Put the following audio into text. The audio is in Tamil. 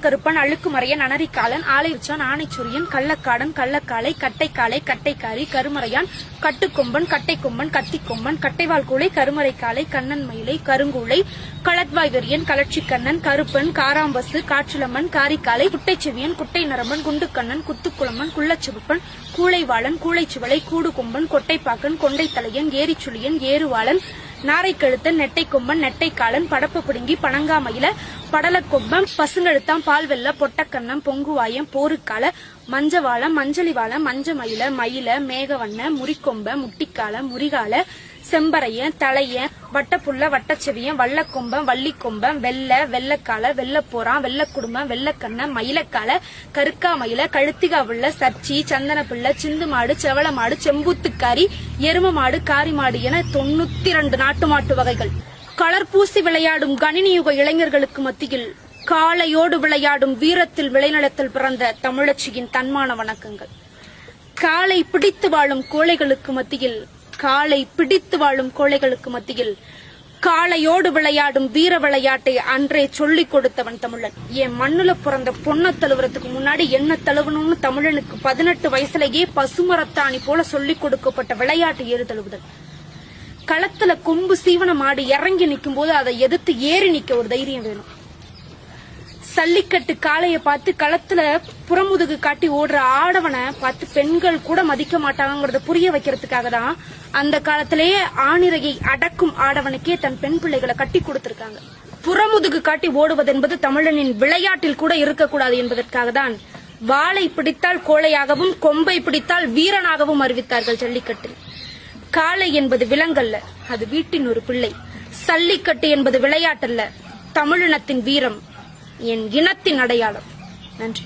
கருப்பன், அழுக்குமறையன், அனரிக்காலன், ஆலையுச்சான், ஆனைச்சுரியன், கள்ளக்காடன், கள்ளக்காளை, கட்டைக்காளை, கட்டைக்காரி, கருமறையான், கட்டுக்கொம்பன், கட்டைக்கொம்பன், கத்திக்கொம்பன், கட்டைவால் கூளை, கருமறைக்காளை, கண்ணன் மயிலை, கருங்கூளை, களத்வாய்வரியன், கலட்சிக்கண்ணன், கருப்பன், காராம்பசு, காற்றிலம்மன், காரிக்காலை, குட்டைச்செவியன், குட்டை நரம்பன், குண்டுக்கண்ணன், குத்துக்குளம்மன், குள்ளச்சிவப்பன், கூளைவாளன், கூளைச்சுவளை, கூடுகொம்பன், கொட்டைப்பாக்கன், கொண்டைத்தலையன், ஏரிச்சுளியன், ஏறுவாளன், நாரைக்கழுத்தன், நெட்டைக்கொம்பன், நெட்டைக்காலன், படப்பு பிடுங்கி, பனங்காமயில, படலக்கொம்பன், பசுங்கழுத்தாம், பால்வெல்ல, பொட்டக்கண்ணம், பொங்குவாயம், போருக்கால, மஞ்சவாளம், மஞ்சளிவாள, மஞ்சமயில, மயில, மேகவண்ண, முறிக்கொம்ப, முட்டிக்கால, முறிகால, செம்பரைய, தலைய, வட்டப்புள்ள, வட்டச்செவியன், வள்ளக்கொம்பன், வள்ளிக்கொம்பன், வெள்ளக்கால, வெள்ளப்போறான், வெள்ளக்குடும்பம், வெள்ளக்கண்ண, மயிலக்கால, கருக்காமயில, கழுத்திகாவுள்ள, சர்ச்சி, சந்தனப்பிள்ளை, சிந்து மாடு, செவள மாடு, செம்பூத்துக்காரி, எரும மாடு, காரி மாடு என 92 நாட்டு மாட்டு வகைகள். கலர் பூசி விளையாடும் கணினியுக இளைஞர்களுக்கு மத்தியில் காளையோடு விளையாடும் வீரத்தில் விளைநிலத்தில் பிறந்த தமிழச்சியின் தன்மான வணக்கங்கள். காளை பிடித்து வாழும் கோழைகளுக்கு மத்தியில் காளையோடு விளையாடும் வீர விளையாட்டை அன்றே சொல்லிக் கொடுத்தவன் தமிழன். என் மண்ணுல பிறந்த பொண்ண தழுவுறதுக்கு முன்னாடி என்ன தழுவணும்னு தமிழனுக்கு 18 வயசுலயே பசுமரத்தாணி போல சொல்லிக் கொடுக்கப்பட்ட விளையாட்டு ஏறு தழுவுதல். களத்துல கொம்பு சீவன மாடு இறங்கி நிற்கும் போது அதை எதிர்த்து ஏறி நிக்க ஒரு தைரியம் வேணும். சல்லிக்கட்டு காளைய பார்த்து களத்துல புறமுதுகு காட்டி ஓடுற ஆடவனை பார்த்து பெண்கள் கூட மதிக்க மாட்டாங்கிறத புரிய வைக்கிறதுக்காக தான் அந்த காலத்திலேயே ஆணிரையை அடக்கும் ஆடவனுக்கே தன் பெண் பிள்ளைகளை கட்டி கொடுத்திருக்காங்க. புறமுதுகு காட்டி ஓடுவது என்பது தமிழனின் விளையாட்டில் கூட இருக்கக்கூடாது என்பதற்காக தான் வாளை பிடித்தால் கோழையாகவும் கொம்பை பிடித்தால் வீரனாகவும் அறிவித்தார்கள் ஜல்லிக்கட்டில். காளை என்பது விலங்கல்ல, அது வீட்டின் ஒரு பிள்ளை. சல்லிக்கட்டு என்பது விளையாட்டல்ல, தமிழினத்தின் வீரம், என் இனத்தின் அடையாளம். நன்றி.